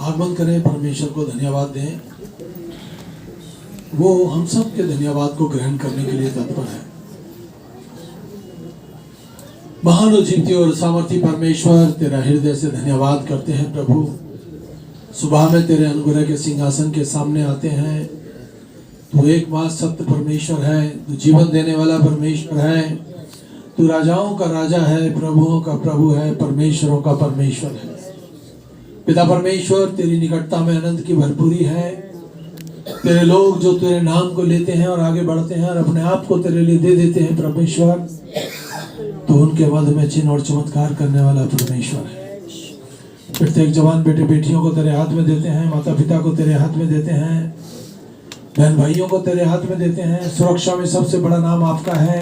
आगमन करें, परमेश्वर को धन्यवाद दें। वो हम सब के धन्यवाद को ग्रहण करने के लिए तत्पर है। महान और जीवती और सामर्थी परमेश्वर, तेरा हृदय से धन्यवाद करते हैं प्रभु। सुबह में तेरे अनुग्रह के सिंहासन के सामने आते हैं। तू एकमात्र सत्य परमेश्वर है, तू जीवन देने वाला परमेश्वर है, तू राजाओं का राजा है, प्रभुओं का प्रभु है, परमेश्वरों का परमेश्वर है। पिता परमेश्वर, तेरी निकटता में अनंत की भरपूरी है। तेरे लोग जो तेरे नाम को लेते हैं और आगे बढ़ते हैं और अपने आप को तेरे लिए दे देते हैं परमेश्वर, तो उनके मध्य में चिन्ह और चमत्कार करने वाला परमेश्वर है। प्रत्येक जवान बेटे बेटियों को तेरे हाथ में देते हैं, माता पिता को तेरे हाथ में देते हैं, बहन भाइयों को तेरे हाथ में देते हैं। सुरक्षा में सबसे बड़ा नाम आपका है।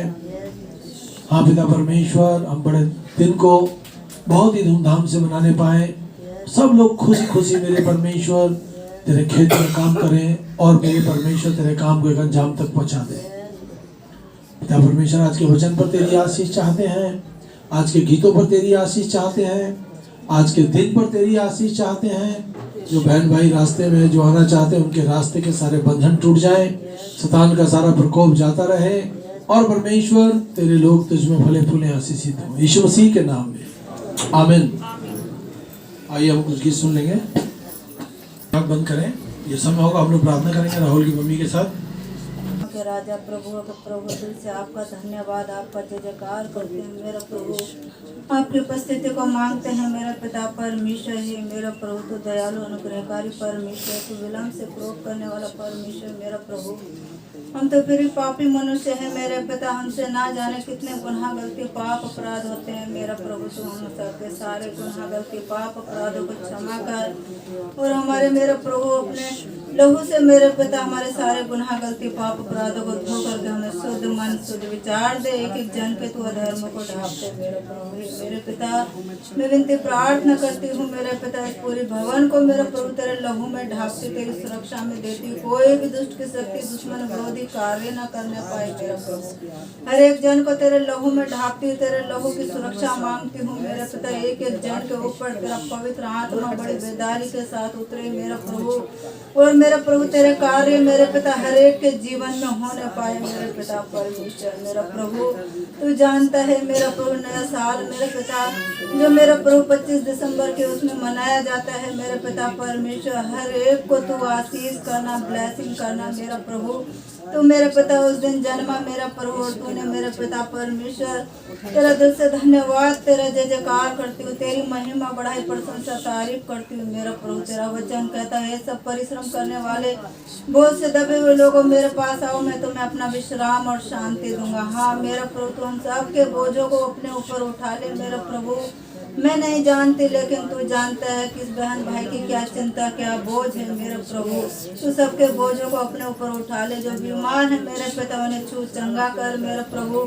हाँ पिता परमेश्वर, हम बड़े दिन को बहुत ही धूमधाम से मनाने पाए। सब लोग खुशी खुशी मेरे परमेश्वर तेरे खेत में काम करें और मेरे परमेश्वर तेरे काम को एक अंजाम तक पहुंचा दे। पिता परमेश्वर, आज के वचन पर तेरी आशीष चाहते हैं, आज के गीतों पर तेरी आशीष चाहते हैं, आज के दिन पर तेरी आशीष चाहते हैं। जो बहन भाई रास्ते में जो आना चाहते हैं, उनके रास्ते के सारे बंधन टूट जाए, शैतान का सारा प्रकोप जाता रहे और परमेश्वर तेरे लोग तुझमें फले फूले आशीषित हो, यीशु मसीह के नाम में आमीन। आइए हम कुछ गीत सुन लेंगे। आँख बंद करें, ये समय होगा हम लोग प्रार्थना करेंगे राहुल की मम्मी के साथ। के राजा प्रभु के प्रभु, दिल से आपका धन्यवाद, आपका जय जयकार करते हैं मेरा प्रभु। आपकी उपस्थिति को मांगते हैं मेरा पिता परमेश्वर ही मेरा प्रभु। तो दयालु अनुग्रहकारी परमेश्वर, तो विलम्ब से क्रोध करने वाला परमेश्वर मेरा प्रभु। हम तो फिर पापी मनुष्य हैं मेरे पिता, हमसे ना जाने कितने गुनाह गलती पाप अपराध होते हैं मेरा प्रभु। तो हम सबके सारे गुनाह गलती पाप अपराधों को क्षमा कर और हमारे मेरे प्रभु अपने लहू से मेरे पिता हमारे सारे गुनाह गलती पाप अपराधों को धो करके हमें शुद्ध मन शुद्ध विचार दे। एक एक जन के तू अधर्म को ढाप दे मेरे प्रभु। मेरे पिता मैं विनती प्रार्थना करती हूँ मेरे पिता, इस पूरी भवन को मेरे प्रभु तेरे लहू में ढापती तेरी सुरक्षा में देती हूँ। कोई भी दुष्ट की शक्ति दुश्मन विरोधी कार्य न करने पाए मेरे प्रभु। हर एक जन को तेरे लहू में ढापती हूँ, तेरे लहू की सुरक्षा मांगती हूँ मेरे पिता। एक एक जन के ऊपर तेरा पवित्र आत्मा बड़ी बेदारी के साथ उतरे मेरा प्रभु, और मेरे प्रभु तेरे कार्य मेरे पिता हर एक के जीवन में होने पाए मेरे पिता परमेश्वर मेरा प्रभु। तू जानता है मेरा प्रभु, नया साल मेरे पिता जो मेरा प्रभु 25 दिसंबर के उसमें मनाया जाता है मेरे पिता परमेश्वर, हर एक को तू आशीष करना, ब्लेसिंग करना मेरा प्रभु। तू मेरे पिता उस दिन जन्मा मेरा प्रभु, और तूने मेरे पिता परमेश्वर तेरा दिल से धन्यवाद, तेरा जय जयकार करती हूँ, तेरी महिमा बढ़ाई प्रशंसा तारीफ करती हूँ मेरा प्रभु। तेरा वचन कहता है सब परिश्रम करने वाले बोझ से दबे हुए लोगों मेरे पास आओ, मैं तुम्हें अपना विश्राम और शांति दूंगा। हाँ मेरा प्रभु, तू हम सबके बोझों को अपने ऊपर उठा ले मेरा प्रभु। मैं नहीं जानती लेकिन तू जानता है कि इस बहन भाई की क्या चिंता क्या बोझ है मेरे प्रभु। तू सबके बोझों को अपने ऊपर उठा ले। जो बीमार है मेरे पिता उन्हें छू चंगा कर मेरे प्रभु।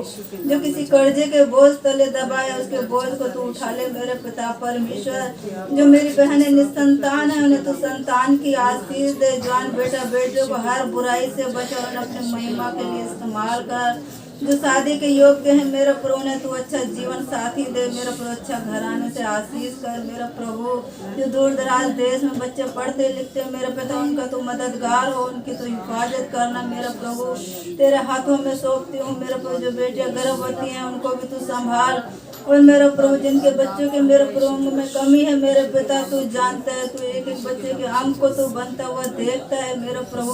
जो किसी कर्जे के बोझ तले दबाए उसके बोझ को तू उठा ले मेरे पिता परमेश्वर। जो मेरी बहनें निसंतान है उन्हें तू संतान की आशीष दे। जवान बेटा बेटियों को हर बुराई से बचा और अपने महिमा के लिए इस्तेमाल कर। जो शादी के योग्य है मेरा प्रभु ने तू अच्छा जीवन साथी दे मेरा प्रभु, अच्छा घराने से आशीष कर मेरा प्रभु। जो दूर दराज देश में बच्चे पढ़ते लिखते मेरे पिता उनका तू मददगार हो, उनकी तू हिफाजत करना मेरा प्रभु। तेरे हाथों में सौंपती हूँ मेरा प्रभु। जो बेटियां गर्भवती हैं उनको भी तू संभाल, और मेरा प्रभु जिनके बच्चों के मेरे प्रभु में कमी है मेरे पिता तू जानता है। तू एक एक बच्चे के अंग को तू बनता हुआ देखता है मेरा प्रभु।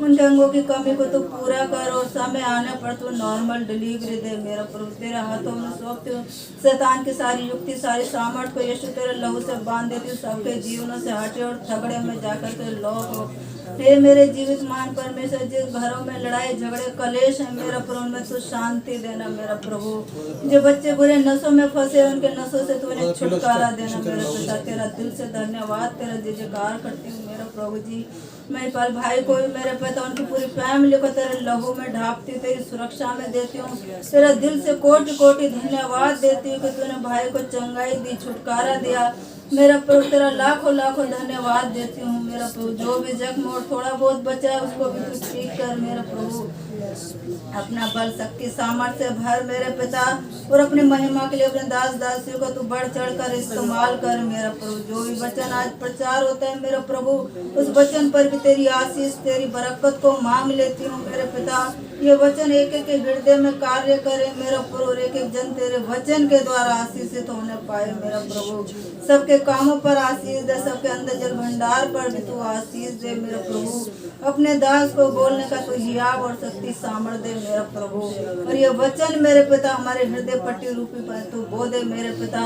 उनके अंगों की कमी को तू पूरा कर और समय आने पर तू नॉर्मल डिलीवरी दे मेरा प्रभु। तेरे हाथों में सौंपती हूँ शैतान की सारी युक्ति सारी सामर्थ को यीशु तेरे लहू से बांध देती हूँ। सबके जीवनों से हटे और झगड़े में जाकर के लौट हो। हे मेरे जीवित मान परमेश्वर, जिस घरों में लड़ाई झगड़े कलेश है मेरा प्रभु में तू शांति देना मेरा प्रभु। जो बच्चे बुरे नशों में फंसे उनके नशों से तूने छुटकारा देना मेरा पिता। तेरा दिल से धन्यवाद, तेरा जय जयकार करती हूँ मेरा प्रभु जी। मैं पाल भाई को भी मेरे पिता उनकी पूरी फैमिली को तेरे लहू में ढापती तेरी सुरक्षा में देती हूँ। तेरा दिल से कोटि कोटि धन्यवाद देती हूँ कि तूने भाई को चंगाई दी, छुटकारा दिया मेरा प्रभु। तेरा लाखों लाखों धन्यवाद देती हूँ मेरा प्रभु। जो भी जख्म और थोड़ा बहुत बचा है उसको भी तू ठीक कर मेरा प्रभु। अपना बल शक्ति सामर्थ्य भर मेरे पिता, और अपनी महिमा के लिए अपने दास दासियों को तू बढ़ चढ़ कर इस्तेमाल कर मेरा प्रभु। जो भी वचन आज प्रचार होता है मेरा प्रभु, उस वचन पर भी तेरी आशीष तेरी बरकत को मांग लेती हूँ मेरे पिता। ये वचन एक एक के हृदय में कार्य करे मेरा प्रभु, एक एक जन तेरे वचन के द्वारा आशीषित होने पाए मेरा प्रभु। सबके कामों पर आशीष दे, सबके अंदर जल भंडार पर भी तू आशीष दे मेरा प्रभु। अपने दास को बोलने का तू हियाव और शक्ति सामर्थ्य दे मेरा प्रभु। और ये वचन मेरे पिता हमारे हृदय पट्टी रूपी पर तू बो दे मेरे पिता,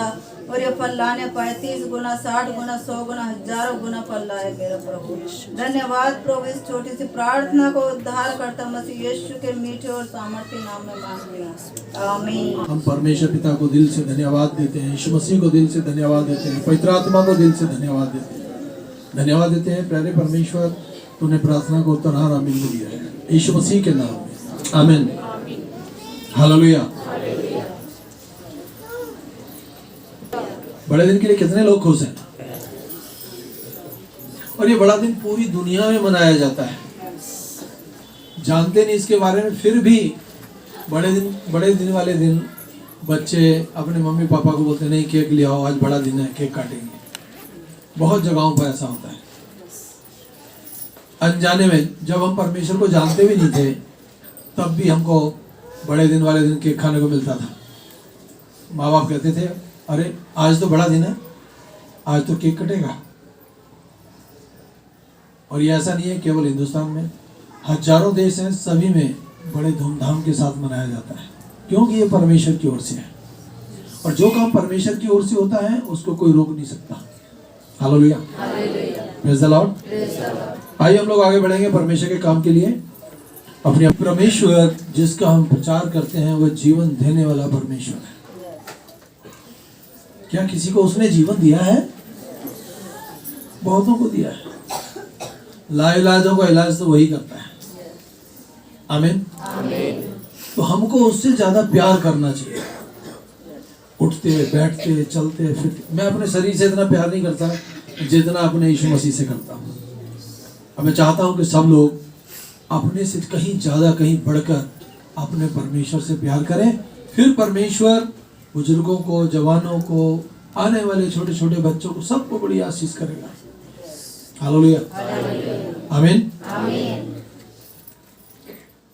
और ये फल लाने पाए 30 गुना 60 गुना 100 गुना हजारों गुना फल लाए मेरा प्रभु। धन्यवाद प्रभु, इस छोटी सी प्रार्थना को उद्धार करता मसीह यीशु के मीठे और सामर्थ्य नाम में मांगते हैं, आमीन। हम परमेश्वर पिता को दिल से धन्यवाद देते हैं, यीशु मसीह को दिल से धन्यवाद देते हैं, पवित्र आत्मा को दिल से धन्यवाद देते हैं। धन्यवाद देते हैं प्यारे परमेश्वर, तूने प्रार्थना को उत्तरहार आमीन दिया है, यीशु मसीह के नाम में, आमीन। हालेलुया। बड़े दिन के लिए कितने लोग खुश हैं? और ये बड़ा दिन पूरी दुनिया में मनाया जाता है, जानते नहीं इसके बारे में, फिर भी बड़े दिन वाले दिन बच्चे अपने मम्मी पापा को बोलते नहीं केक ले आओ, आज बड़ा दिन है, केक काटेंगे। बहुत जगहों पर ऐसा होता है। अनजाने में, जब हम परमेश्वर को जानते भी नहीं थे तब भी हमको बड़े दिन वाले दिन केक खाने को मिलता था। माँ बाप कहते थे अरे आज तो बड़ा दिन है, आज तो केक कटेगा। और ये ऐसा नहीं है केवल हिंदुस्तान में, हजारों देश हैं, सभी में बड़े धूमधाम के साथ मनाया जाता है, क्योंकि ये परमेश्वर की ओर से है। और जो काम परमेश्वर की ओर से होता है उसको कोई रोक नहीं सकता। Hallelujah, praise the Lord. आइए हम लोग आगे बढ़ेंगे परमेश्वर के काम के लिए। अपने परमेश्वर जिसका हम प्रचार करते हैं वह जीवन देने वाला परमेश्वर है। क्या किसी को उसने जीवन दिया है? बहुतों को दिया है। लाइलाजों का इलाज तो वही करता है, आमीन। तो हमको उससे ज्यादा प्यार करना चाहिए। उठते बैठते चलते फिरते, मैं अपने शरीर से इतना प्यार नहीं करता जितना अपने यीशु मसीह से करता हूँ। अब मैं चाहता हूँ कि सब लोग अपने से कहीं ज्यादा कहीं बढ़कर अपने परमेश्वर से प्यार करें, फिर परमेश्वर बुजुर्गों को, जवानों को, आने वाले छोटे छोटे बच्चों को, सबको बड़ी आशीष करेगा। हालेलुया, आमीन।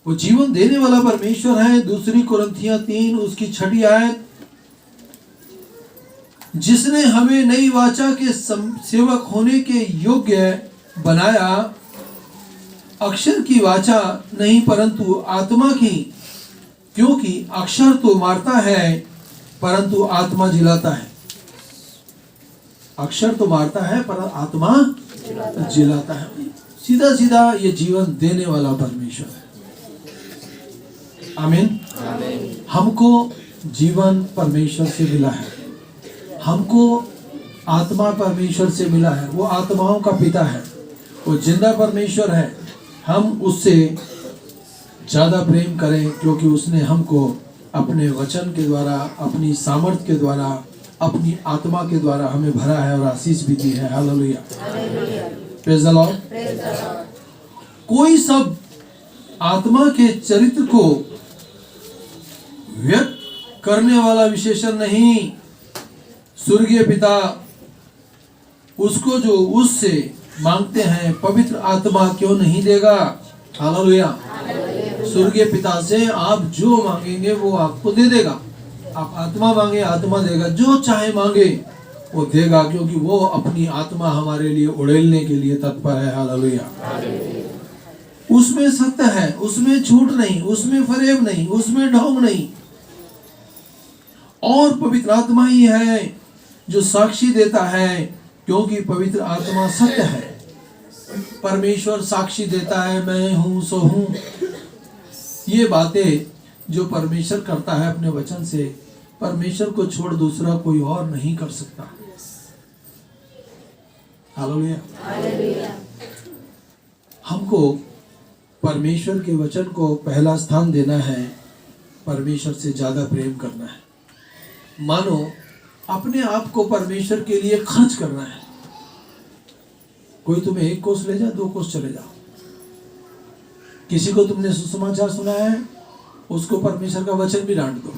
वो जीवन देने वाला परमेश्वर है। दूसरी कुरिन्थियों 3 उसकी 6 आयत, जिसने हमें नई वाचा के सेवक होने के योग्य बनाया, अक्षर की वाचा नहीं परंतु आत्मा की, क्योंकि अक्षर तो मारता है परंतु आत्मा जिलाता है। अक्षर तो मारता है पर आत्मा जिलाता है। सीधा सीधा ये जीवन देने वाला परमेश्वर है, आमीन। हमको जीवन परमेश्वर से मिला है, हमको आत्मा परमेश्वर से मिला है। वो आत्माओं का पिता है, वो जिंदा परमेश्वर है। हम उससे ज्यादा प्रेम करें, क्योंकि उसने हमको अपने वचन के द्वारा, अपनी सामर्थ के द्वारा, अपनी आत्मा के द्वारा हमें भरा है और आशीष भी दी है। Hallelujah, praise the Lord. कोई सब आत्मा के चरित्र को व्यक्त करने वाला विशेषण नहीं, स्वर्गीय पिता उसको जो उससे मांगते हैं पवित्र आत्मा क्यों नहीं देगा? हालेलुया। स्वर्गीय पिता से आप जो मांगेंगे वो आपको दे देगा। आप आत्मा मांगे, आत्मा देगा। जो चाहे मांगे वो देगा, क्योंकि वो अपनी आत्मा हमारे लिए उड़ेलने के लिए तत्पर है। हालेलुया। उसमें सत्य है, उसमें झूठ नहीं, उसमें फरेब नहीं, उसमें ढोंग नहीं। और पवित्र आत्मा ही है जो साक्षी देता है, क्योंकि पवित्र आत्मा सत्य है। परमेश्वर साक्षी देता है, मैं हूं सो हूं। ये बातें जो परमेश्वर करता है अपने वचन से, परमेश्वर को छोड़ दूसरा कोई और नहीं कर सकता। हालेलुया। हमको परमेश्वर के वचन को पहला स्थान देना है, परमेश्वर से ज्यादा प्रेम करना है। मानो अपने आप को परमेश्वर के लिए खर्च करना है। कोई तुम्हें 1 कोस ले जा, 2 कोस चले जाओ, किसी को तुमने सुसमाचार सुनाया है, उसको परमेश्वर का वचन भी डांट दो।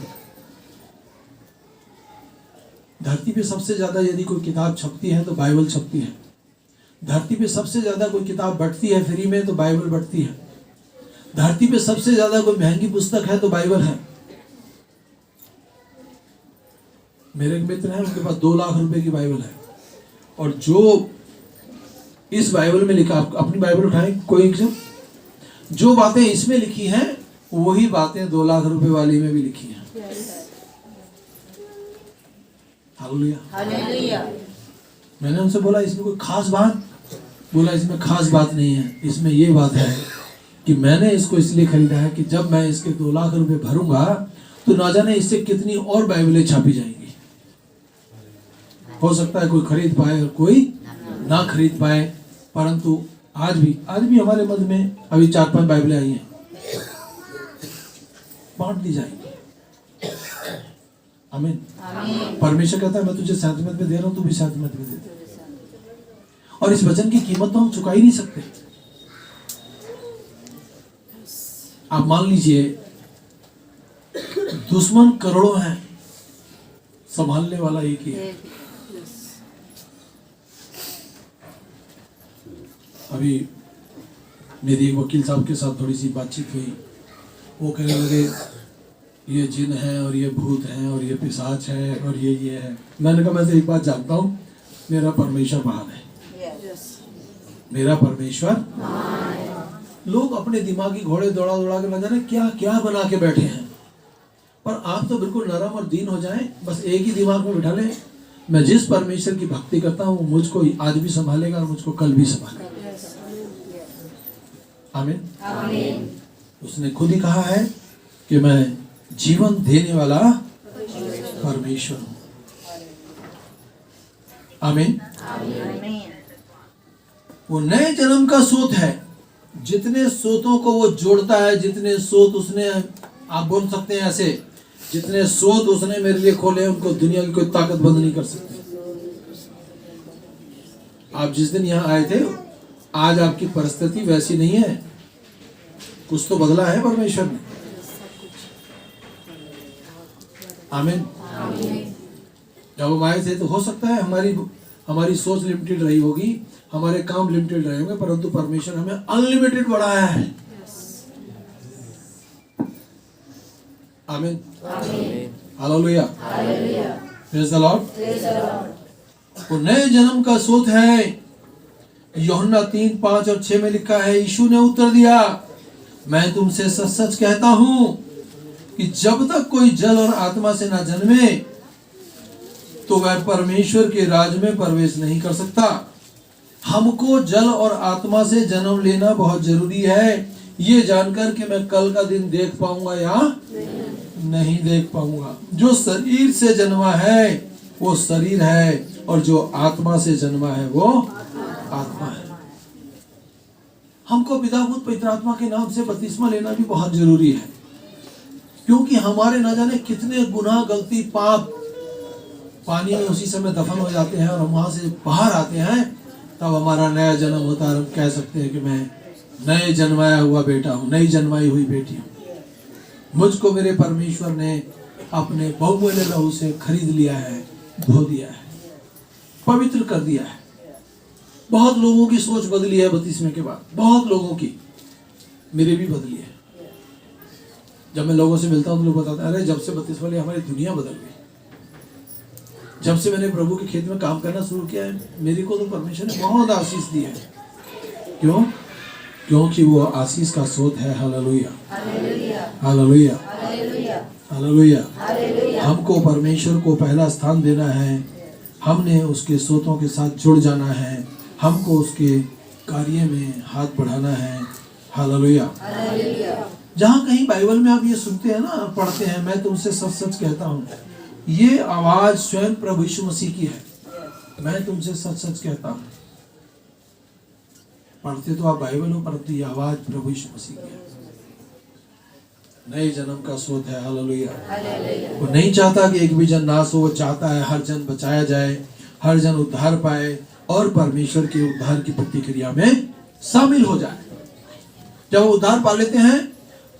धरती पे सबसे ज्यादा यदि कोई किताब छपती है तो बाइबल छपती है। धरती पे सबसे ज्यादा कोई किताब बंटती है फ्री में तो बाइबल बंटती है। धरती पे सबसे ज्यादा कोई महंगी पुस्तक है तो बाइबल है। मेरे एक मित्र हैं, उनके पास 2 लाख रुपए की बाइबल है, और जो इस बाइबल में लिखा, अपनी बाइबल उठाएं कोई एक, जो बातें इसमें लिखी हैं वही बातें 2 लाख रुपए वाली में भी लिखी हैं। हालेलुया। मैंने उनसे बोला इसमें कोई खास बात? बोला इसमें खास बात नहीं है, इसमें ये बात है कि मैंने इसको इसलिए खरीदा है कि जब मैं इसके 2 लाख रुपए भरूंगा तो ना जाने इससे कितनी और बाइबलें छापी जाएंगी। हो सकता है कोई खरीद पाए और कोई ना खरीद पाए, परंतु आज भी हमारे मध्य में अभी 4-5 बाइबलें आई हैं, बांट दी जाएंगी। आमीन। परमेश्वर कहता है मैं तुझे 7 में दे रहा हूं, तू भी 7 में दे दे। और इस वचन की कीमत तो हम चुका ही नहीं सकते। आप मान लीजिए दुश्मन करोड़ों हैं, संभालने वाला एक ही है। अभी मेरी एक वकील साहब के साथ थोड़ी सी बातचीत हुई। वो कहने लगे ये जिन है और ये भूत है और ये पिशाच है और ये है। मैंने कहा मैं तो एक बात जानता हूँ, मेरा परमेश्वर महान है। मेरा परमेश्वर। लोग अपने दिमागी घोड़े दौड़ा के न जाने क्या क्या बना के बैठे हैं, पर आप तो बिल्कुल नरम और दीन हो जाएं, बस एक ही दिमाग में बिठा लें, मैं जिस परमेश्वर की भक्ति करता हूँ मुझको आज भी संभालेगा और मुझको कल भी संभालेगा। आमीन। उसने खुद ही कहा है कि मैं जीवन देने वाला परमेश्वर हूं। आमीन। वो नए जन्म का सोत है। जितने सोतों को वो जोड़ता है, जितने सोत उसने, आप बोल सकते हैं ऐसे, जितने सोत उसने मेरे लिए खोले उनको दुनिया की कोई ताकत बंद नहीं कर सकती। आप जिस दिन यहाँ आए थे, आज आपकी परिस्थिति वैसी नहीं है, कुछ तो बदला है परमेश्वर ने। आमीन। जब हम आए थे तो हो सकता है हमारी सोच लिमिटेड रही होगी, हमारे काम लिमिटेड रहे होंगे, परंतु परमेश्वर हमें अनलिमिटेड बढ़ाया है। आमीन। हालेलुया। Praise the Lord. वो नए जन्म का सोत है। यूहन्ना 3:5 और 6 में लिखा है, यीशु ने उत्तर दिया, मैं तुमसे सच सच कहता हूं कि जब तक कोई जल और आत्मा से ना जन्मे तो वह परमेश्वर के राज में प्रवेश नहीं कर सकता। हमको जल और आत्मा से जन्म लेना बहुत जरूरी है, ये जानकर कि मैं कल का दिन देख पाऊंगा या नहीं देख पाऊंगा। जो शरीर से जन्मा है वो शरीर है, और जो आत्मा से जन्मा है वो आत्मा है। हमको पिता पुत्र पवित्र आत्मा के नाम से बपतिस्मा लेना भी बहुत जरूरी है, क्योंकि हमारे न जाने कितने गुनाह, गलती, पाप पानी में उसी समय दफन हो जाते हैं और हम वहां से बाहर आते हैं, तब हमारा नया जन्म होता है। हम कह सकते हैं कि मैं नए जन्माया हुआ बेटा हूँ, नई जन्माई हुई बेटी हूँ। मुझको मेरे परमेश्वर ने अपने बहुमूल्य लहू से खरीद लिया है, धो दिया है, पवित्र कर दिया है। बहुत लोगों की सोच बदली है बपतिस्मे के बाद, बहुत लोगों की, मेरी भी बदली है। जब मैं लोगों से मिलता हूँ तो लोग बताते हैं, अरे जब से बपतिस्मा लिया हमारी दुनिया बदल गई। जब से मैंने प्रभु के खेत में काम करना शुरू किया है, मेरे को तो परमेश्वर ने बहुत आशीष दी है। क्यों? क्योंकि वो आशीष का स्रोत है। Hallelujah, hallelujah, hallelujah. हमको परमेश्वर को पहला स्थान देना है, हमने उसके स्रोतों के साथ जुड़ जाना है, हमको उसके कार्य में हाथ बढ़ाना है। हालेलुया। जहाँ कहीं बाइबल में आप ये सुनते हैं ना, पढ़ते हैं, मैं तुमसे सच सच कहता हूँ, ये आवाज स्वयं प्रभु यीशु मसीह की है। मैं तुमसे सच सच कहता हूँ। पढ़ते तो आप बाइबल हो, परंतु ये आवाज प्रभु यीशु मसीह की है। नए जन्म का स्रोत है। हालेलुया। वो नहीं चाहता कि एक भी जन नाश हो, वो चाहता है हर जन बचाया जाए, हर जन उद्धार पाए और परमेश्वर के उद्धार की प्रतिक्रिया में शामिल हो जाए। जब उद्धार पा लेते हैं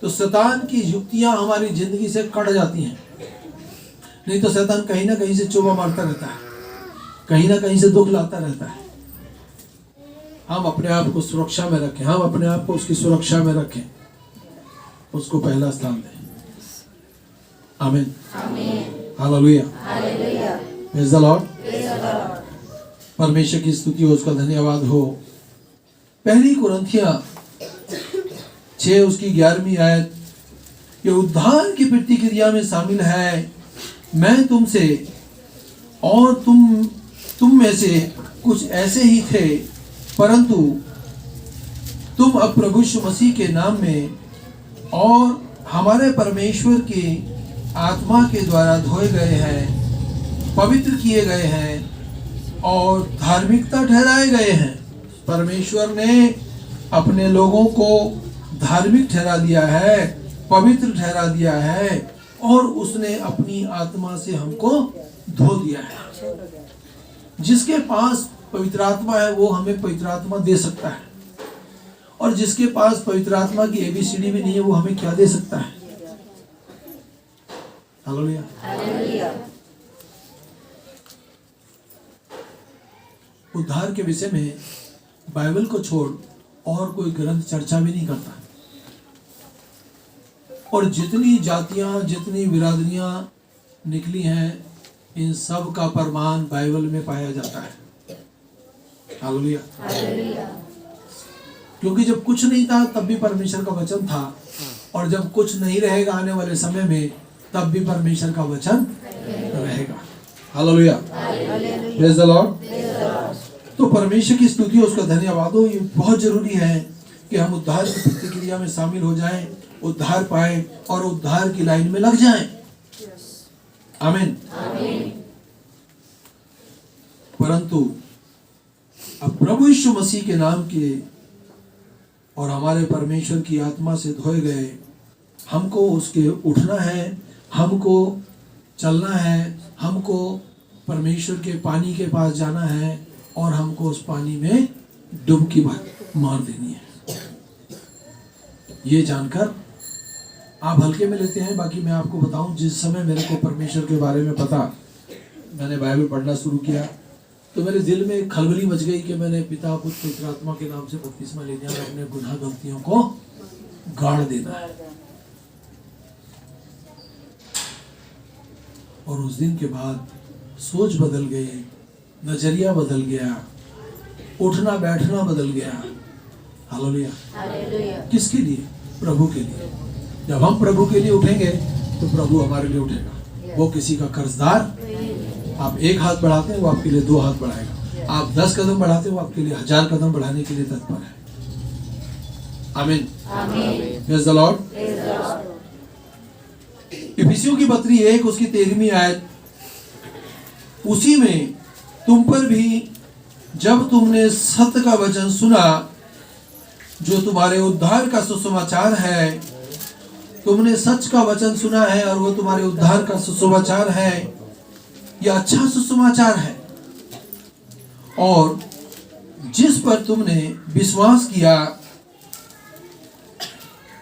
तो शैतान की युक्तियां हमारी जिंदगी से कट जाती हैं। नहीं तो शैतान कहीं ना कहीं से चोबा मारता रहता है, कहीं ना कहीं से दुख लाता रहता है। हम अपने आप को सुरक्षा में रखें, हम अपने आप को उसकी सुरक्षा में रखें, उसको पहला स्थान दें। आमीन, हालेलुया, प्रेज़ द लॉर्ड। परमेश्वर की स्तुति हो, उसका धन्यवाद हो। पहली कुरिन्थियों 6 उसकी 11वीं आयत, ये उद्धार की प्रतिक्रिया में शामिल है। मैं तुमसे और तुम में से कुछ ऐसे ही थे, परंतु तुम अब प्रभु यीशु मसीह के नाम में और हमारे परमेश्वर की आत्मा के द्वारा धोए गए हैं, पवित्र किए गए हैं और धार्मिकता ठहराए गए हैं। परमेश्वर ने अपने लोगों को धार्मिक ठहरा दिया है, पवित्र ठहरा दिया है और उसने अपनी आत्मा से हमको धो दिया है। जिसके पास पवित्र आत्मा है वो हमें पवित्र आत्मा दे सकता है, और जिसके पास पवित्र आत्मा की ABCD भी नहीं है वो हमें क्या दे सकता है? हालेलुया। उद्धार के विषय में बाइबल को छोड़ और कोई ग्रंथ चर्चा भी नहीं करता, और जितनी जातियां, जितनी बिरादरियां निकली हैं, इन सब का प्रमाण बाइबल में पाया जाता है। हालेलुया। क्योंकि जब कुछ नहीं था तब भी परमेश्वर का वचन था, और जब कुछ नहीं रहेगा आने वाले समय में तब भी परमेश्वर का वचन रहेगा। Hallelujah, praise the Lord. तो परमेश्वर की स्तुति हो, उसका धन्यवाद हो। ये बहुत जरूरी है कि हम उद्धार की प्रतिक्रिया में शामिल हो जाएं, उद्धार पाए और उद्धार की लाइन में लग जाएं। आमीन। परंतु अब प्रभु यीशु मसीह के नाम के और हमारे परमेश्वर की आत्मा से धोए गए, हमको उसके उठना है, हमको चलना है, हमको परमेश्वर के पानी के पास जाना है और हमको उस पानी में डुबकी मार देनी है। ये जानकर आप हल्के में लेते हैं। बाकी मैं आपको बताऊं, जिस समय मेरे को परमेश्वर के बारे में पता, मैंने बाइबल पढ़ना शुरू किया तो मेरे दिल में खलबली मच गई कि मैंने पिता, पुत्र, पवित्र आत्मा के नाम से बपतिस्मा लेना और अपने गुनाह गलतियों को गाड़ देना है। और उस दिन के बाद सोच बदल गई, नजरिया बदल गया, उठना बैठना बदल गया। हालेलुया। किसके लिए? प्रभु के लिए। जब हम प्रभु के लिए उठेंगे तो प्रभु हमारे लिए उठेगा। वो किसी का कर्जदार, आप 1 हाथ बढ़ाते हैं वो आपके लिए 2 हाथ बढ़ाएगा, आप 10 कदम बढ़ाते हैं वो आपके लिए 1000 कदम बढ़ाने के लिए तत्पर है। आमीन, प्रेज़ द लॉर्ड। इफिसियों की पत्री 1 उसकी 13वीं आयत, उसी में तुम पर भी जब तुमने सत्य का वचन सुना जो तुम्हारे उद्धार का सुसमाचार है, तुमने सच का वचन सुना है और वो तुम्हारे उद्धार का सुसमाचार है। यह अच्छा सुसमाचार है, और जिस पर तुमने विश्वास किया,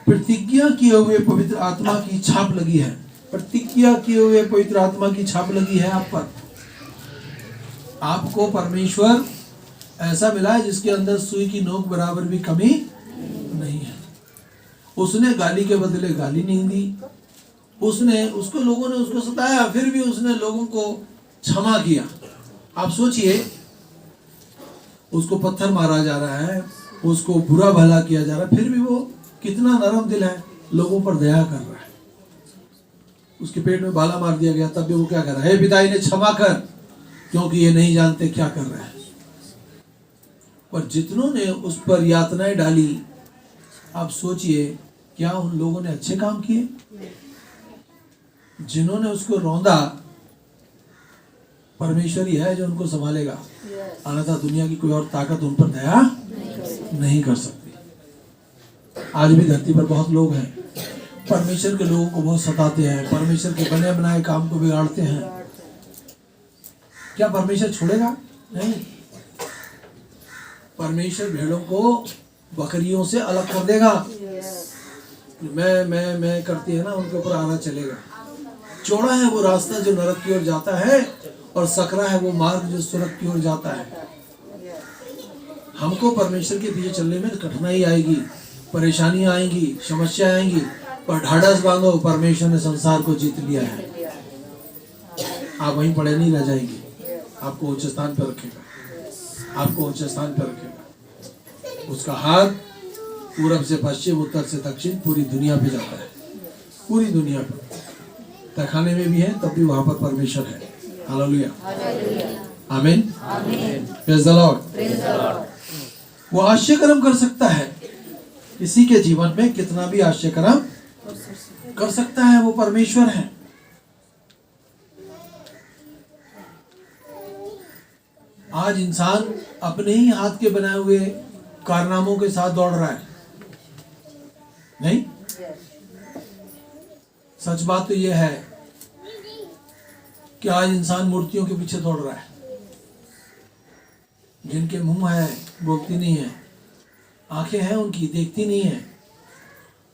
प्रतिज्ञा किए हुए पवित्र आत्मा की छाप लगी है। प्रतिज्ञा किए हुए पवित्र आत्मा की छाप लगी है आप पर। आपको परमेश्वर ऐसा मिला है जिसके अंदर सुई की नोक बराबर भी कमी नहीं है। उसने गाली के बदले गाली नहीं दी, उसको लोगों ने उसको सताया, फिर भी उसने लोगों को क्षमा किया। आप सोचिए, उसको पत्थर मारा जा रहा है, उसको बुरा भला किया जा रहा है, फिर भी वो कितना नरम दिल है, लोगों पर दया कर रहा है। उसके पेट में भाला मार दिया गया, तब भी वो क्या कर रहा है? हे पिता, इन्हें क्षमा कर, क्योंकि ये नहीं जानते क्या कर रहे हैं। पर जितनों ने उस पर यातनाएं डाली, आप सोचिए क्या उन लोगों ने अच्छे काम किए? जिन्होंने उसको रौंदा, परमेश्वर ही है जो उनको संभालेगा, अन्यथा दुनिया की कोई और ताकत उन पर दया नहीं कर सकती। आज भी धरती पर बहुत लोग हैं, परमेश्वर के लोगों को बहुत सताते हैं, परमेश्वर के बने बनाए काम को बिगाड़ते हैं। क्या परमेश्वर छोड़ेगा? नहीं। परमेश्वर भेड़ों को बकरियों से अलग कर देगा। मैं करती है ना, उनके ऊपर आना चलेगा। चौड़ा है वो रास्ता जो नरक की ओर जाता है, और सकरा है वो मार्ग जो स्वर्ग की ओर जाता है। हमको परमेश्वर के पीछे चलने में कठिनाई आएगी, परेशानियां आएंगी, समस्या आएंगी, पर ढाढ़स बांधो, परमेश्वर ने संसार को जीत लिया है। आप वहीं पड़े नहीं रह जाएंगे, आपको उच्च स्थान पर रखेगा, आपको उच्च स्थान पर रखेगा। उसका हाथ पूरब से पश्चिम, उत्तर से दक्षिण, पूरी दुनिया पे जाता है, पूरी दुनिया पर। तहखाने में भी है तब भी वहां पर परमेश्वर है। हालेलुया, आमीन, प्रेज द लॉर्ड। वो आश्चर्यकर्म कर सकता है, किसी के जीवन में कितना भी आश्चर्यकर्म कर सकता है, वो परमेश्वर है। आज इंसान अपने ही हाथ के बनाए हुए कारनामों के साथ दौड़ रहा है, नहीं? सच बात तो यह है कि आज इंसान मूर्तियों के पीछे दौड़ रहा है, जिनके मुंह है बोलती नहीं है, आंखें हैं उनकी देखती नहीं है,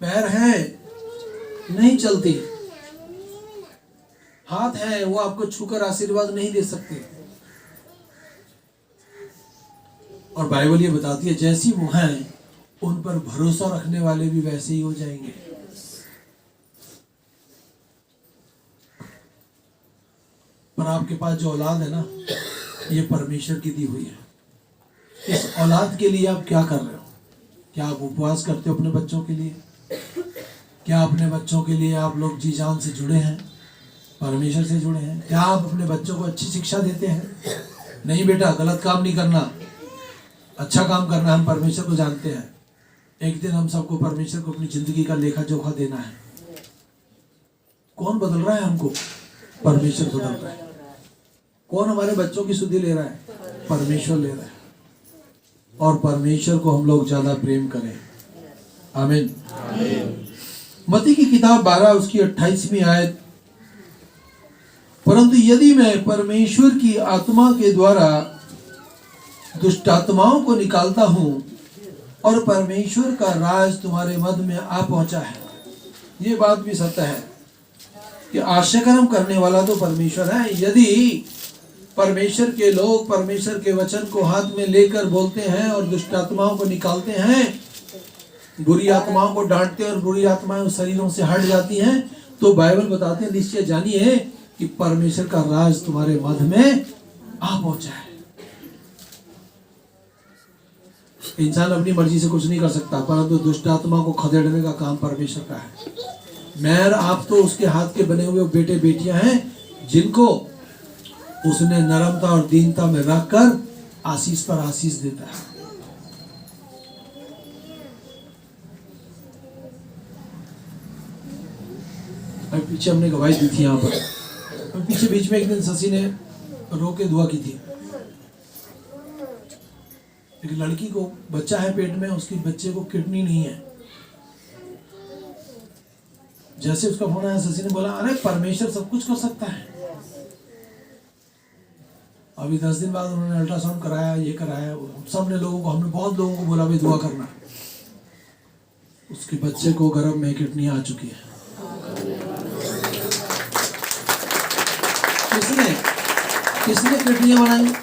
पैर है नहीं चलती, हाथ है वो आपको छूकर आशीर्वाद नहीं दे सकते। और बाइबल ये बताती है जैसी वो हैं उन पर भरोसा रखने वाले भी वैसे ही हो जाएंगे। पर आपके पास जो औलाद है ना, ये परमेश्वर की दी हुई है। इस औलाद के लिए आप क्या कर रहे हो? क्या आप उपवास करते हो अपने बच्चों के लिए? क्या अपने बच्चों के लिए आप लोग जी जान से जुड़े हैं, परमेश्वर से जुड़े हैं? क्या आप अपने बच्चों को अच्छी शिक्षा देते हैं? नहीं बेटा, गलत काम नहीं करना, अच्छा काम करना। हम परमेश्वर को जानते हैं, एक दिन हम सबको परमेश्वर को अपनी जिंदगी का लेखा जोखा देना है। कौन बदल रहा है हमको? परमेश्वर बदल रहा है। कौन हमारे बच्चों की सुधि ले रहा है? परमेश्वर ले रहा है। और परमेश्वर को हम लोग ज्यादा प्रेम करें। आमीन। मत्ती की किताब 12 उसकी 28वीं आयत, परंतु यदि मैं परमेश्वर की आत्मा के द्वारा दुष्ट आत्माओं को निकालता हूं और परमेश्वर का राज तुम्हारे मध्य में आ पहुंचा है। ये बात भी सत्य है कि आश्चर्यकर्म करने वाला तो परमेश्वर है। यदि परमेश्वर के लोग परमेश्वर के वचन को हाथ में लेकर बोलते हैं और दुष्ट आत्माओं को निकालते हैं, बुरी आत्माओं को डांटते हैं और बुरी आत्माएं उस शरीरों से हट जाती हैं, तो बाइबल बताते हैं निश्चय जानिए कि परमेश्वर का राज तुम्हारे मध्य में आ पहुंचा है। इंसान अपनी मर्जी से कुछ नहीं कर सकता, परंतु दुष्ट आत्मा को खदेड़ने का काम परमेश्वर का है। मैं और आप तो उसके हाथ के बने हुए बेटे बेटियां हैं, जिनको उसने नरमता और दीनता में रखकर आशीष पर आशीष देता है। अभी पीछे हमने गवाही दी थी, यहाँ पर पीछे बीच में एक दिन शशि ने रो के दुआ की थी। एक लड़की को बच्चा है पेट में, उसकी बच्चे को किडनी नहीं है। जैसे उसका फोन आया, शशि ने बोला अरे परमेश्वर सब कुछ कर सकता है। अभी 10 दिन बाद उन्होंने अल्ट्रासाउंड कराया, ये कराया, सबने लोगों को, हमने बहुत लोगों को बोला भाई दुआ करना। उसके बच्चे को गर्भ में किडनी आ चुकी है। किसने किडनियां बनाई?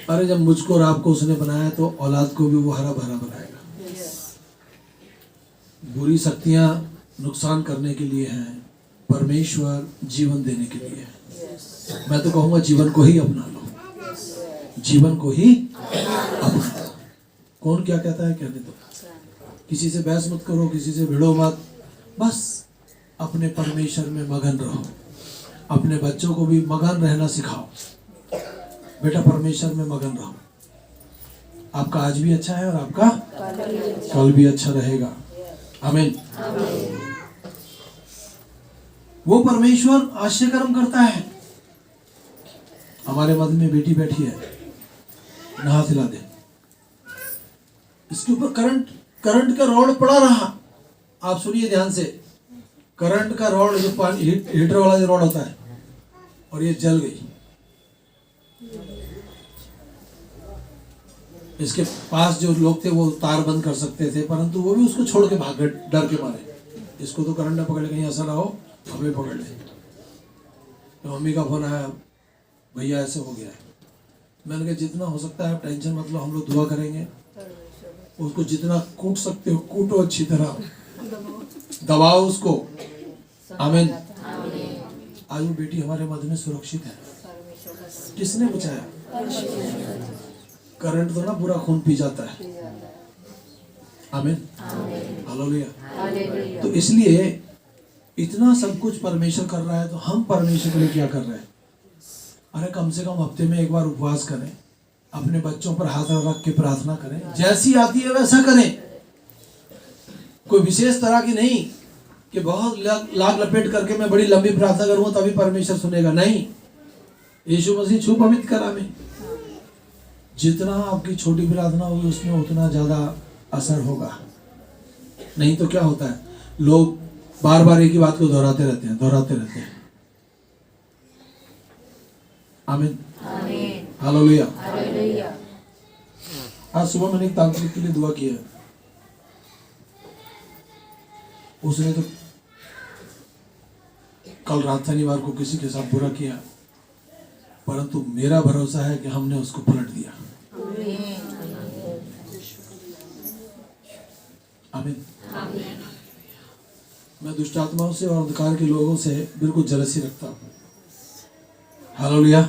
अरे जब मुझको और आपको उसने बनाया तो औलाद को भी वो हरा भरा बनाएगा। बुरी शक्तियां नुकसान करने के लिए हैं, परमेश्वर जीवन देने के लिए है। मैं तो कहूंगा जीवन को ही अपना लो, जीवन को ही अपना लो। कौन क्या कहता है कहने दो, किसी से बहस मत करो, किसी से भिड़ो मत, बस अपने परमेश्वर में मगन रहो। अपने बच्चों को भी मगन रहना सिखाओ। बेटा परमेश्वर में मगन रहो, आपका आज भी अच्छा है और आपका कल भी अच्छा रहेगा। आमीन। वो परमेश्वर आश्चर्यकर्म करता है। हमारे मध्य में बेटी बैठी है, नहा दिला दे। इसके ऊपर करंट का रॉड पड़ा रहा। आप सुनिए ध्यान से, करंट का रॉड जो पानी हीटर वाला जो रॉड होता है, और ये जल गई। इसके पास जो लोग थे वो तार बंद कर सकते थे, परंतु वो भी उसको छोड़ के भाग गए डर के मारे। इसको तो करंट ना पकड़े, कहीं ऐसा ना हो हमें पकड़ ले। तो मम्मी का फोन आया, भैया ऐसे हो गया है। मैंने कहा जितना हो सकता है टेंशन मत लो, हम लोग दुआ करेंगे। उसको जितना कूट सकते हो कूटो, अच्छी तरह दबाओ उसको। आमीन। आज वो बेटी हमारे मध्य में सुरक्षित है। किसने बचाया? करंट तो ना पूरा खून पी जाता है। आमीन, हालेलुया। तो इसलिए इतना सब कुछ परमेश्वर कर रहा है, तो हम परमेश्वर के लिए क्या कर रहे हैं? अरे कम से कम हफ्ते में एक बार उपवास करें, अपने बच्चों पर हाथ रख के प्रार्थना करें, जैसी आती है वैसा करें। कोई विशेष तरह की नहीं कि बहुत लाग लपेट करके मैं बड़ी लंबी प्रार्थना करूंगा तभी परमेश्वर सुनेगा। नहीं, यीशु मसीह छू पवित्र करा में जितना आपकी छोटी प्रार्थना होगी उसमें उतना ज्यादा असर होगा। नहीं तो क्या होता है, लोग बार बार एक ही बात को दोहराते रहते हैं। आमीन, हालेलुया। आज सुबह मैंने एक तांत्रिक के लिए दुआ किया। उसने तो कल रात शनिवार को किसी के साथ बुरा किया, परंतु मेरा भरोसा है कि हमने उसको पलट दिया। आमीन। मैं दुष्ट आत्माओं से और अंधकार के लोगों से बिल्कुल जलसी रखता हूँ। हालेलुया।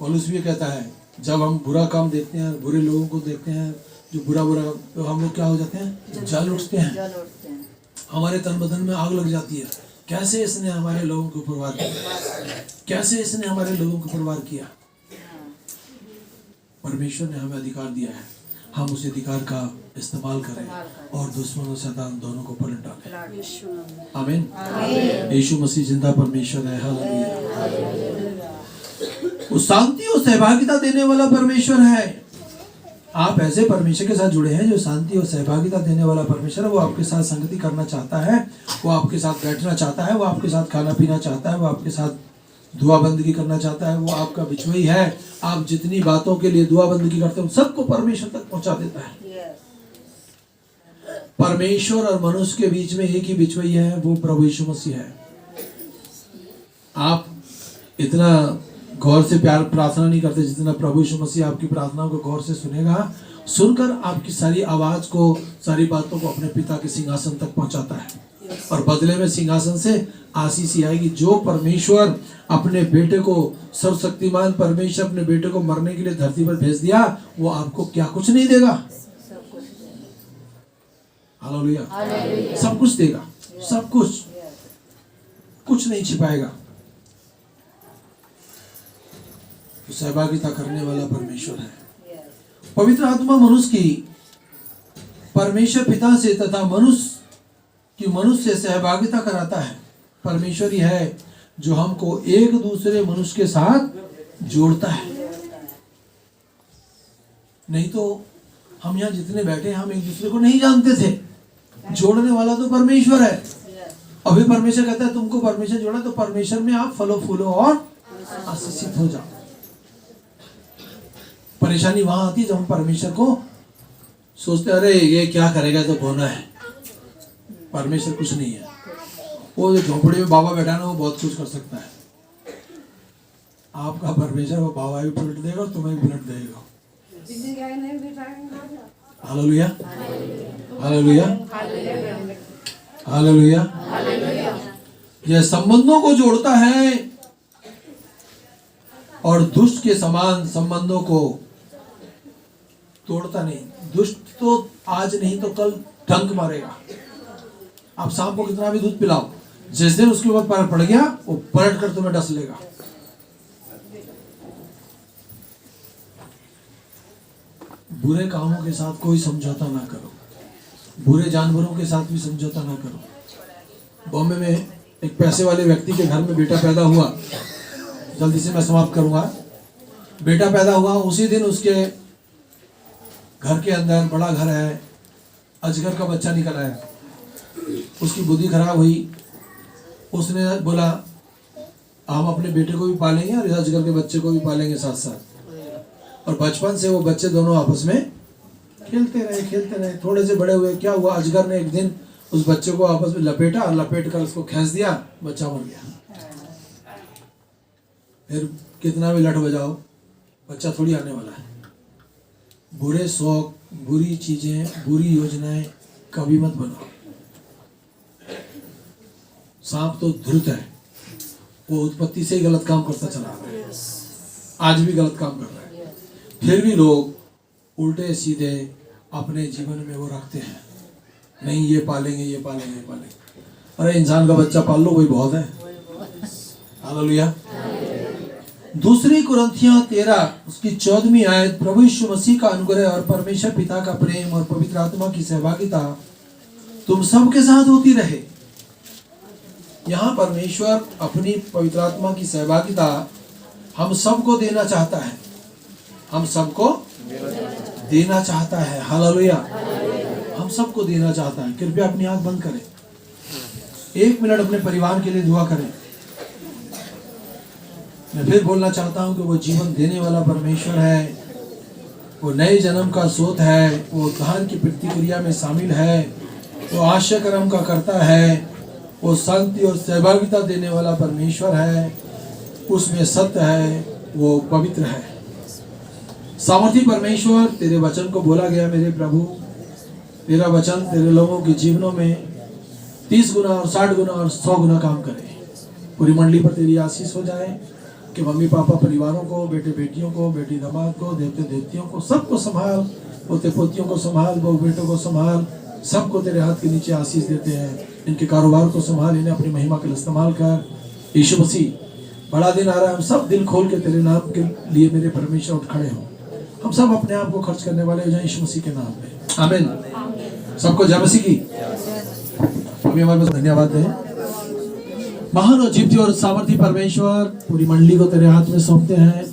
पौलुस भी कहता है, जब हम बुरा काम देखते हैं, बुरे लोगों को देखते हैं जो बुरा तो हम लोग क्या हो जाते हैं? जल उठते हैं। हमारे तन बदन में आग लग जाती है। कैसे इसने हमारे लोगों को वार किया, कैसे इसने हमारे लोगों को वार किया। परमेश्वर ने हमें अधिकार दिया है, हम उस अधिकार का इस्तेमाल करें और दुश्मनों शैतान दोनों को पलट डालें। आमीन। यीशु मसीह जिंदा परमेश्वर है। हालेलुया। वो शांति और सहभागिता देने वाला परमेश्वर है। आप ऐसे परमेश्वर के साथ जुड़े हैं जो शांति और सहभागिता देने वाला परमेश्वर है। वो आपके साथ संगति करना चाहता है, वो आपके साथ बैठना चाहता है, वो आपके साथ खाना पीना चाहता है, वो आपके साथ दुआ बंदगी करना चाहता है। वो आपका बिचवई है। आप जितनी बातों के लिए दुआ बंदगी करते हो सबको परमेश्वर तक पहुंचा देता है। परमेश्वर और मनुष्य के बीच में एक ही बिचवई है, वो प्रभु यीशु मसीह है। आप इतना गौर से प्यार प्रार्थना नहीं करते जितना प्रभु यीशु मसीह आपकी प्रार्थनाओं को गौर से सुनेगा। सुनकर आपकी सारी आवाज को, सारी बातों को अपने पिता के सिंहासन तक पहुंचाता है और बदले में सिंहासन से आशीष ही आएगी। जो परमेश्वर अपने बेटे को, सर्वशक्तिमान परमेश्वर अपने बेटे को मरने के लिए धरती पर भेज दिया, वो आपको क्या कुछ नहीं देगा? हालेलुया। सब कुछ देगा, सब कुछ, कुछ नहीं छिपाएगा। तो सहभागिता करने वाला परमेश्वर है। पवित्र आत्मा मनुष्य की परमेश्वर पिता से तथा मनुष्य से सहभागिता कराता है। परमेश्वर ही है जो हमको एक दूसरे मनुष्य के साथ जोड़ता है। नहीं तो हम यहाँ जितने बैठे हम एक दूसरे को नहीं जानते थे। जोड़ने वाला तो परमेश्वर है। अभी परमेश्वर कहता है तुमको परमेश्वर जोड़ा, तो परमेश्वर में आप फलो फूलो और आशीषित हो जाओ। परेशानी वहां आती है जब हम परमेश्वर को सोचते अरे ये क्या करेगा, तो होना है। परमेश्वर कुछ नहीं है। वो जो झोपड़ी में बाबा बैठा ना, वो बहुत कुछ कर सकता है। आपका परमेश्वर वो बाबा भी पलट देगा और तुम्हें भी पलट देगा। Hallelujah, hallelujah, hallelujah. यह संबंधों को जोड़ता है और दुष्ट के समान संबंधों को तोड़ता नहीं। दुष्ट तो आज नहीं तो कल डंक मारेगा। आप सांप को कितना भी दूध पिलाओ, जिस दिन उसके ऊपर पैर पड़ गया वो पलट कर तुम्हें डस लेगा। बुरे कामों के साथ कोई समझौता ना करो, बुरे जानवरों के साथ भी समझौता ना करो। बॉम्बे में एक पैसे वाले व्यक्ति के घर में बेटा पैदा हुआ। जल्दी से मैं समाप्त करूंगा। बेटा पैदा हुआ, उसी दिन उसके घर के अंदर, बड़ा घर है, अजगर का बच्चा निकल आया। उसकी बुद्धि खराब हुई। उसने बोला हम अपने बेटे को भी पालेंगे और अजगर के बच्चे को भी पालेंगे साथ साथ। और बचपन से वो बच्चे दोनों आपस में खेलते रहे। थोड़े से बड़े हुए, क्या हुआ, अजगर ने एक दिन उस बच्चे को आपस में लपेटा और लपेट कर उसको खींच दिया, बच्चा मर गया। फिर कितना भी लठ बजाओ, बच्चा थोड़ी आने वाला है। बुरे शौक, बुरी चीजें, बुरी योजनाएं कभी मत बनाओ। सांप तो धूर्त है, वो उत्पत्ति से ही गलत काम करता चला आ रहा है, आज भी गलत काम कर रहा है। फिर भी लोग उल्टे सीधे अपने जीवन में वो रखते हैं, नहीं ये पालेंगे, ये पालेंगे, ये पालेंगे। अरे इंसान का बच्चा पाल लो, कोई बहुत है। हालेलुया। दूसरी कुरिन्थियों 13 उसकी 14वीं आयत, प्रभु यीशु मसीह का अनुग्रह और परमेश्वर पिता का प्रेम और पवित्र आत्मा की सहभागिता तुम सबके साथ होती रहे। यहाँ परमेश्वर अपनी पवित्र आत्मा की सहभागिता हम सबको देना चाहता है, हम सबको देना चाहता है। हालेलुया। हम सबको देना चाहता है। कृपया अपनी आंख बंद करें, 1 मिनट अपने परिवार के लिए दुआ करें। मैं फिर बोलना चाहता हूं कि वो जीवन देने वाला परमेश्वर है, वो नए जन्म का स्रोत है, वो उद्धार की प्रतिक्रिया में शामिल है, वो आशा कर्म का करता है, वो शांति और सहभागिता देने वाला परमेश्वर है, उसमें सत्य है, वो पवित्र है। सामर्थी परमेश्वर, तेरे वचन को बोला गया मेरे प्रभु, तेरा वचन तेरे लोगों के जीवनों में 30 गुना और 60 गुना और 100 गुना काम करे। पूरी मंडली पर तेरी आशीष हो जाए कि मम्मी पापा परिवारों को, बेटे बेटियों को, बेटी दामाद को, देवते देवतियों को, सबको संभाल, पोते पोतियों को संभाल, बहू बेटों को संभाल, सबको तेरे हाथ के नीचे आशीष देते हैं। इनके कारोबार को संभाल, इन्हें अपनी महिमा के लिए इस्तेमाल कर। यीशु मसीह, बड़ा दिन आ रहा है, हम सब दिल खोल के तेरे नाम के लिए मेरे परमेश्वर उठ खड़े हों। हम सब अपने आप को खर्च करने वाले हो जाए यीशु मसीह के नाम में। आमीन। सबको जय मसीह की। अभी हमारे पास धन्यवाद दें। महान और जीवती और सामर्थी परमेश्वर, पूरी मंडली को तेरे हाथ में सौंपते हैं।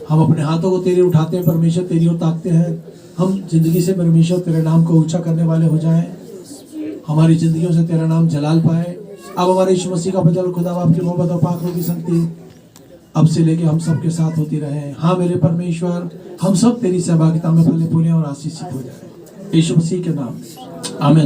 हम अपने हाथों को तेरे उठाते हैं परमेश्वर, तेरी ओर ताकते हैं। हम जिंदगी से परमेश्वर तेरे नाम को ऊंचा करने वाले हो जाएं, हमारी जिंदगियों से तेरा नाम जलाल पाए। अब हमारे यीशु मसीह का फजल, खुदा बाप की मोहब्बत और पाक रूह की संगति अब से लेके हम सबके साथ होती रहे। हाँ मेरे परमेश्वर, हम सब तेरी सहभागिता में फले फूले और आशीषित हो जाए, यीशु मसीह के नाम में। आमीन।